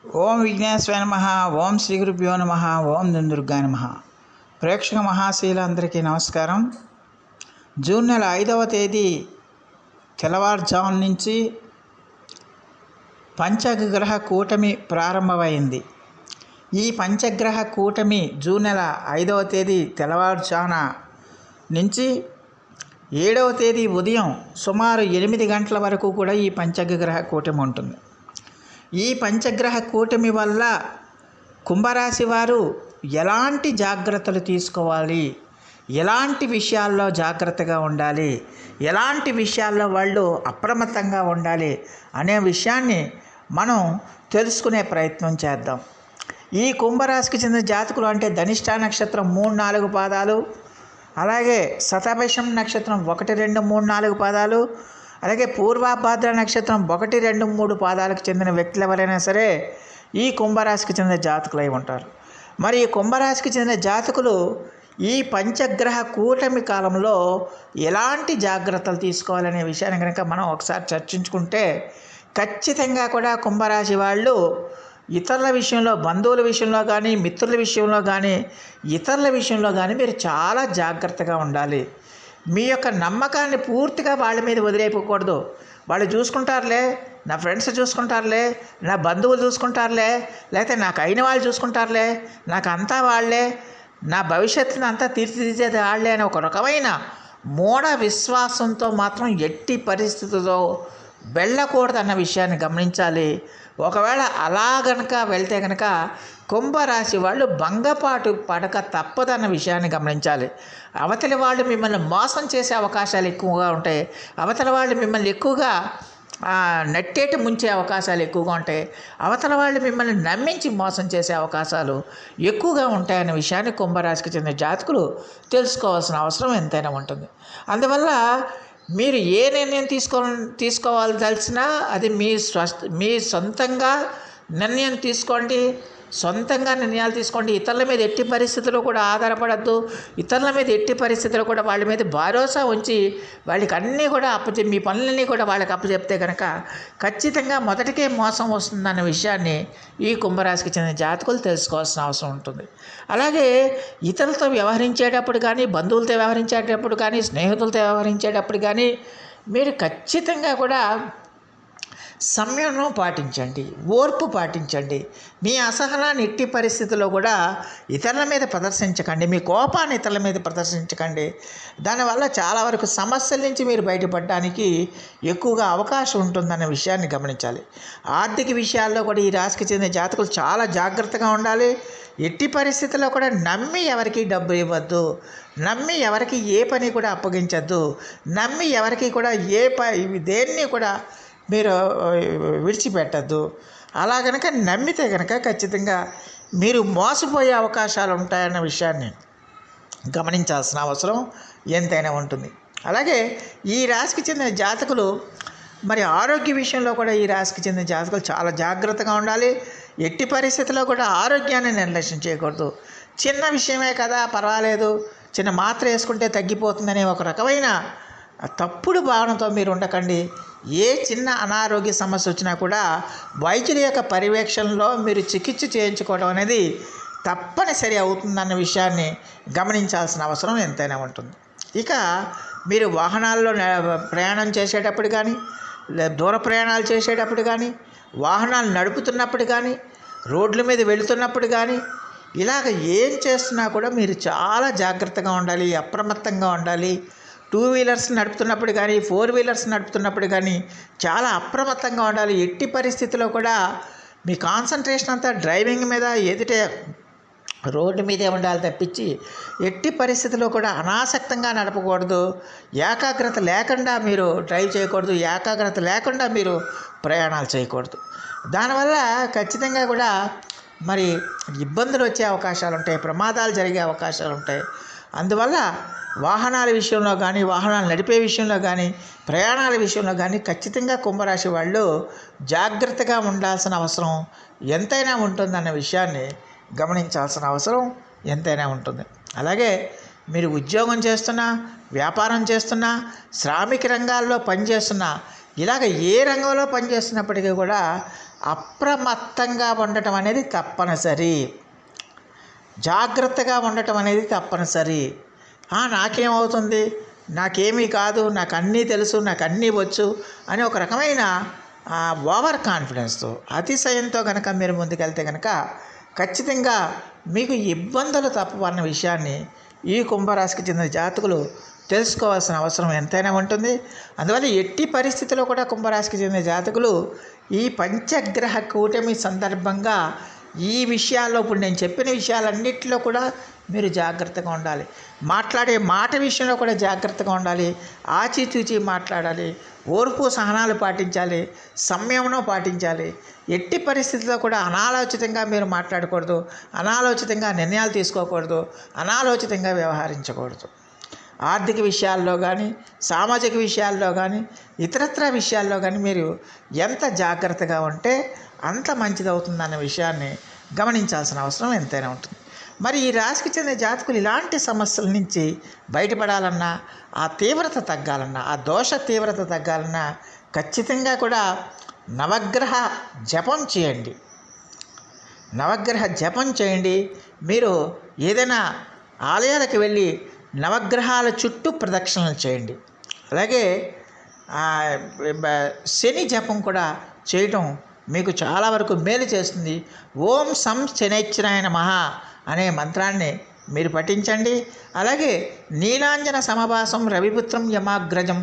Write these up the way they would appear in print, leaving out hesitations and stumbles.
ఓం విఘ్నేశ్వరాయ నమః. ఓం శ్రీ గురుభ్యో నమః. ఓం దుర్గాయ నమః. ప్రేక్షక మహాశీలందరికీ నమస్కారం. జూన్ నెల 5వ తేదీ తెల్లవారుజాము నుంచి పంచగ్రహ కూటమి ప్రారంభమైంది. ఈ పంచగ్రహ కూటమి జూన్ నెల 5వ తేదీ తెల్లవారుజామున నుంచి 7వ తేదీ ఉదయం సుమారు 8 గంటల వరకు కూడా ఈ పంచగ్రహ కూటమి ఉంటుంది. ఈ పంచగ్రహ కూటమి వల్ల కుంభరాశి వారు ఎలాంటి జాగ్రత్తలు తీసుకోవాలి, ఎలాంటి విషయాల్లో జాగ్రత్తగా ఉండాలి, ఎలాంటి విషయాల్లో వాళ్ళు అప్రమత్తంగా ఉండాలి అనే విషయాన్ని మనం తెలుసుకునే ప్రయత్నం చేద్దాం. ఈ కుంభరాశికి చెందిన జాతకులు అంటే ధనిష్ట నక్షత్రం 3-4 పాదాలు, అలాగే శతభిషం నక్షత్రం 1, 2, 3, 4 పాదాలు, అలాగే పూర్వభాద్ర నక్షత్రం 1, 2, 3 పాదాలకు చెందిన వ్యక్తులు ఎవరైనా సరే ఈ కుంభరాశికి చెందిన జాతకులై ఉంటారు. మరి ఈ కుంభరాశికి చెందిన జాతకులు ఈ పంచగ్రహ కూటమి కాలంలో ఎలాంటి జాగ్రత్తలు తీసుకోవాలనే విషయాన్ని కనుక మనం ఒకసారి చర్చించుకుంటే, ఖచ్చితంగా కూడా కుంభరాశి వాళ్ళు ఇతరుల విషయంలో, బంధువుల విషయంలో కానీ, మిత్రుల విషయంలో కానీ, ఇతరుల విషయంలో కానీ మీరు చాలా జాగ్రత్తగా ఉండాలి. మీ యొక్క నమ్మకాన్ని పూర్తిగా వాళ్ళ మీద వదిలేయకూడదు. వాళ్ళు చూసుకుంటారులే, నా ఫ్రెండ్స్ చూసుకుంటారులే, నా బంధువులు చూసుకుంటారులే, లేకపోతే నాకు అయిన వాళ్ళు చూసుకుంటారులే, నాకు అంతా వాళ్ళే, నా భవిష్యత్తుని అంతా తీర్చిదిద్దేది వాళ్ళే అని ఒక రకమైన మూఢ విశ్వాసంతో మాత్రం ఎట్టి పరిస్థితుల్లో వెళ్ళకూడదన్న విషయాన్ని గమనించాలి. ఒకవేళ అలా గనక వెళ్తే కనుక కుంభరాశి వాళ్ళు భంగపాటు పడక తప్పదన్న విషయాన్ని గమనించాలి. అవతలి వాళ్ళు మిమ్మల్ని మోసం చేసే అవకాశాలు ఎక్కువగా ఉంటాయి. అవతల వాళ్ళు మిమ్మల్ని ఎక్కువగా నెట్టేటి ముంచే అవకాశాలు ఎక్కువగా ఉంటాయి. అవతల వాళ్ళు మిమ్మల్ని నమ్మించి మోసం చేసే అవకాశాలు ఎక్కువగా ఉంటాయనే విషయాన్ని కుంభరాశికి చెందిన జాతకులు తెలుసుకోవాల్సిన అవసరం ఎంతైనా ఉంటుంది. అందువల్ల మీరు ఏ నిర్ణయం తీసుకోవాలి తెలిసినా అది మీ సొంతంగా నిర్ణయం తీసుకోండి. సొంతంగా నిర్ణయాలు తీసుకోండి. ఇతరుల మీద ఎట్టి పరిస్థితుల్లో కూడా ఆధారపడద్దు. ఇతరుల మీద ఎట్టి పరిస్థితుల్లో కూడా వాళ్ళ మీద భరోసా ఉంచి వాళ్ళకి అన్నీ కూడా మీ పనులన్నీ కూడా వాళ్ళకి అప్పచెప్తే కనుక ఖచ్చితంగా మొదటికే మోసం వస్తుందన్న విషయాన్ని ఈ కుంభరాశికి చెందిన జాతకులు తెలుసుకోవాల్సిన అవసరం ఉంటుంది. అలాగే ఇతరులతో వ్యవహరించేటప్పుడు కానీ, బంధువులతో వ్యవహరించేటప్పుడు కానీ, స్నేహితులతో వ్యవహరించేటప్పుడు కానీ మీరు ఖచ్చితంగా కూడా సంయమనం పాటించండి, ఓర్పు పాటించండి. మీ అసహనాన్ని ఎట్టి పరిస్థితుల్లో కూడా ఇతరుల మీద ప్రదర్శించకండి. మీ కోపాన్ని ఇతరుల మీద ప్రదర్శించకండి. దానివల్ల చాలా వరకు సమస్యల నుంచి మీరు బయటపడడానికి ఎక్కువగా అవకాశం ఉంటుందన్న విషయాన్ని గమనించాలి. ఆర్థిక విషయాల్లో కూడా ఈ రాశికి చెందిన జాతకులు చాలా జాగ్రత్తగా ఉండాలి. ఎట్టి పరిస్థితుల్లో కూడా నమ్మి ఎవరికి డబ్బు ఇవ్వద్దు, నమ్మి ఎవరికి ఏ పని కూడా అప్పగించద్దు, నమ్మి ఎవరికి కూడా దేన్ని కూడా మీరు విడిచిపెట్టద్దు. అలా కనుక నమ్మితే కనుక ఖచ్చితంగా మీరు మోసపోయే అవకాశాలు ఉంటాయన్న విషయాన్ని గమనించాల్సిన అవసరం ఎంతైనా ఉంటుంది. అలాగే ఈ రాశికి చెందిన జాతకులు మరి ఆరోగ్య విషయంలో కూడా ఈ రాశికి చెందిన జాతకులు చాలా జాగ్రత్తగా ఉండాలి. ఎట్టి పరిస్థితుల్లో కూడా ఆరోగ్యాన్ని నిర్లక్ష్యం చేయకూడదు. చిన్న విషయమే కదా, పర్వాలేదు, చిన్న మాత్ర వేసుకుంటే తగ్గిపోతుందనే ఒక రకమైన తప్పుడు భావనతో మీరు ఉండకండి. ఏ చిన్న అనారోగ్య సమస్య వచ్చినా కూడా వైద్యుల యొక్క పర్యవేక్షణలో మీరు చికిత్స చేయించుకోవడం అనేది తప్పనిసరి అవుతుందన్న విషయాన్ని గమనించాల్సిన అవసరం ఎంతైనా ఉంటుంది. ఇక మీరు వాహనాల్లో ప్రయాణం చేసేటప్పుడు కానీ, దూర ప్రయాణాలు చేసేటప్పుడు కానీ, వాహనాలు నడుపుతున్నప్పుడు కానీ, రోడ్ల మీద వెళుతున్నప్పుడు కానీ, ఇలాగ ఏం చేస్తున్నా కూడా మీరు చాలా జాగ్రత్తగా ఉండాలి, అప్రమత్తంగా ఉండాలి. 2 వీలర్స్ నడుపుతున్నప్పుడు కానీ, 4 వీలర్స్ నడుపుతున్నప్పుడు కానీ చాలా అప్రమత్తంగా ఉండాలి. ఎట్టి పరిస్థితుల్లో కూడా మీ కాన్సన్ట్రేషన్ అంతా డ్రైవింగ్ మీద, ఎదుటే రోడ్డు మీదే ఉండాలి తప్పించి ఎట్టి పరిస్థితుల్లో కూడా అనాసక్తంగా నడపకూడదు. ఏకాగ్రత లేకుండా మీరు డ్రైవ్ చేయకూడదు. ఏకాగ్రత లేకుండా మీరు ప్రయాణాలు చేయకూడదు. దానివల్ల ఖచ్చితంగా కూడా మరి ఇబ్బందులు వచ్చే అవకాశాలు ఉంటాయి, ప్రమాదాలు జరిగే అవకాశాలు ఉంటాయి. అందువల్ల వాహనాల విషయంలో కానీ, వాహనాలు నడిపే విషయంలో కానీ, ప్రయాణాల విషయంలో కానీ ఖచ్చితంగా కుంభరాశి వాళ్ళు జాగ్రత్తగా ఉండాల్సిన అవసరం ఎంతైనా ఉంటుందన్న విషయాన్ని గమనించాల్సిన అవసరం ఎంతైనా ఉంటుంది. అలాగే మీరు ఉద్యోగం చేస్తున్నా, వ్యాపారం చేస్తున్నా, శ్రామిక రంగాల్లో పనిచేస్తున్నా, ఇలాగ ఏ రంగంలో పనిచేస్తున్నప్పటికీ కూడా అప్రమత్తంగా ఉండటం అనేది తప్పనిసరి. జాగ్రత్తగా ఉండటం అనేది తప్పనిసరి. నాకేమవుతుంది, నాకేమీ కాదు, నాకు అన్నీ తెలుసు, నాకు అన్నీ వచ్చు అని ఒక రకమైన ఓవర్ కాన్ఫిడెన్స్తో, అతిశయంతో కనుక మీరు ముందుకెళ్తే కనుక ఖచ్చితంగా మీకు ఇబ్బందులు తప్పవన్న విషయాన్ని ఈ కుంభరాశికి చెందిన జాతకులు తెలుసుకోవాల్సిన అవసరం ఎంతైనా ఉంటుంది. అందువల్ల ఎట్టి పరిస్థితుల్లో కూడా కుంభరాశికి చెందిన జాతకులు ఈ పంచగ్రహ కూటమి సందర్భంగా ఈ విషయాల్లో, ఇప్పుడు నేను చెప్పిన విషయాలన్నింటిలో కూడా మీరు జాగ్రత్తగా ఉండాలి. మాట్లాడే మాట విషయంలో కూడా జాగ్రత్తగా ఉండాలి. ఆచితూచి మాట్లాడాలి. ఓర్పు సహనాలు పాటించాలి. సంయమనం పాటించాలి. ఎట్టి పరిస్థితుల్లో కూడా అనాలోచితంగా మీరు మాట్లాడకూడదు. అనాలోచితంగా నిర్ణయాలు తీసుకోకూడదు. అనాలోచితంగా వ్యవహరించకూడదు. ఆర్థిక విషయాల్లో కానీ, సామాజిక విషయాల్లో కానీ, ఇతరత్ర విషయాల్లో కానీ మీరు ఎంత జాగ్రత్తగా ఉంటే అంత మంచిదవుతుందన్న విషయాన్ని గమనించాల్సిన అవసరం ఎంతైనా ఉంటుంది. మరి ఈ రాశికి చెందిన జాతకులు ఇలాంటి సమస్యల నుంచి బయటపడాలన్నా, ఆ తీవ్రత తగ్గాలన్నా, ఆ దోష తీవ్రత తగ్గాలన్నా ఖచ్చితంగా కూడా నవగ్రహ జపం చేయండి. నవగ్రహ జపం చేయండి. మీరు ఏదైనా ఆలయాలకు వెళ్ళి నవగ్రహాల చుట్టూ ప్రదక్షిణలు చేయండి. అలాగే శని జపం కూడా చేయటం మీకు చాలా వరకు మేలు చేస్తుంది. ఓం సం శనైశ్చరాయ నమః అనే మంత్రాన్ని మీరు పఠించండి. అలాగే నీలాంజన సమభాసం రవిపుత్రం యమాగ్రజం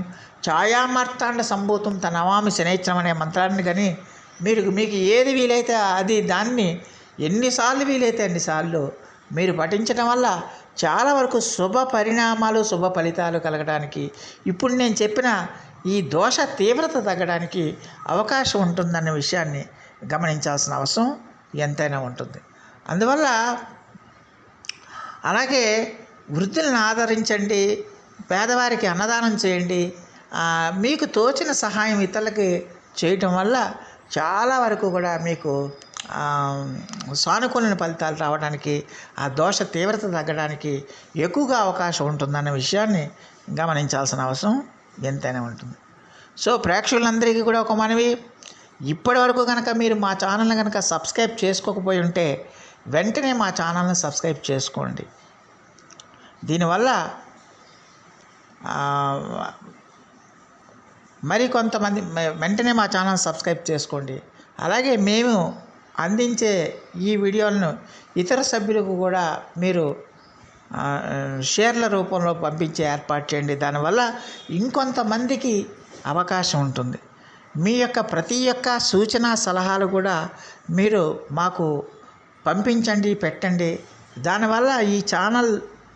ఛాయామార్తాండ సంభూతం తనవామి శనైశ్చరం అనే మంత్రాన్ని కానీ మీకు ఏది వీలైతే దాన్ని ఎన్నిసార్లు వీలైతే అన్నిసార్లు మీరు పఠించడం వల్ల చాలా వరకు శుభ పరిణామాలు, శుభ ఫలితాలు కలగడానికి, ఇప్పుడు నేను చెప్పిన ఈ దోష తీవ్రత తగ్గడానికి అవకాశం ఉంటుందన్న విషయాన్ని గమనించాల్సిన అవసరం ఎంతైనా ఉంటుంది. అందువల్ల అలాగే వృద్ధులను ఆదరించండి. పేదవారికి అన్నదానం చేయండి. మీకు తోచిన సహాయం ఇతరులకి చేయటం వల్ల చాలా వరకు కూడా మీకు సానుకూల ఫలితాలు రావడానికి, ఆ దోష తీవ్రత తగ్గడానికి ఎక్కువగా అవకాశం ఉంటుందన్న విషయాన్ని గమనించాల్సిన అవసరం ఎంతైనా ఉంటుంది. సో ప్రేక్షకులందరికీ కూడా ఒక మనవి, ఇప్పటి వరకు కనుక మీరు మా ఛానల్ని కనుక సబ్స్క్రైబ్ చేసుకోకపోయి ఉంటే వెంటనే మా ఛానల్ని సబ్స్క్రైబ్ చేసుకోండి. దీనివల్ల మరి కొంతమంది వెంటనే మా ఛానల్ సబ్స్క్రైబ్ చేసుకోండి. అలాగే మేము అందించే ఈ వీడియోలను ఇతర సభ్యులకు కూడా మీరు షేర్ల రూపంలో పంపించే ఏర్పాటు చేయండి. దానివల్ల ఇంకొంతమందికి అవకాశం ఉంటుంది. మీ యొక్క ప్రతి ఒక్క సూచన సలహాలు కూడా మీరు మాకు పంపించండి, పెట్టండి. దానివల్ల ఈ ఛానల్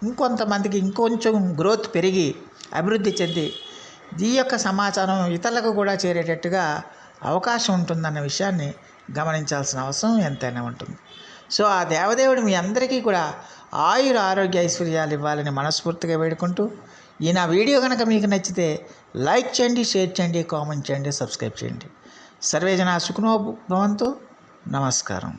ఇంకొంతమందికి ఇంకొంచెం గ్రోత్ పెరిగి అభివృద్ధి చెంది ఈ యొక్క సమాచారం ఇతరులకు కూడా చేరేటట్టుగా అవకాశం ఉంటుందన్న విషయాన్ని గమనించాల్సిన అవసరం ఎంతైనా ఉంటుంది. సో ఆ దేవదేవుడు మీ అందరికీ కూడా ఆయుర ఆరోగ్య ఐశ్వర్యాలు ఇవ్వాలని మనస్ఫూర్తిగా వేడుకుంటూ, ఈ నా వీడియో కనుక మీకు నచ్చితే లైక్ చేయండి, షేర్ చేయండి, కామెంట్ చేయండి, సబ్స్క్రైబ్ చేయండి. సర్వే జనా సుఖినో భవంతు. నమస్కారం.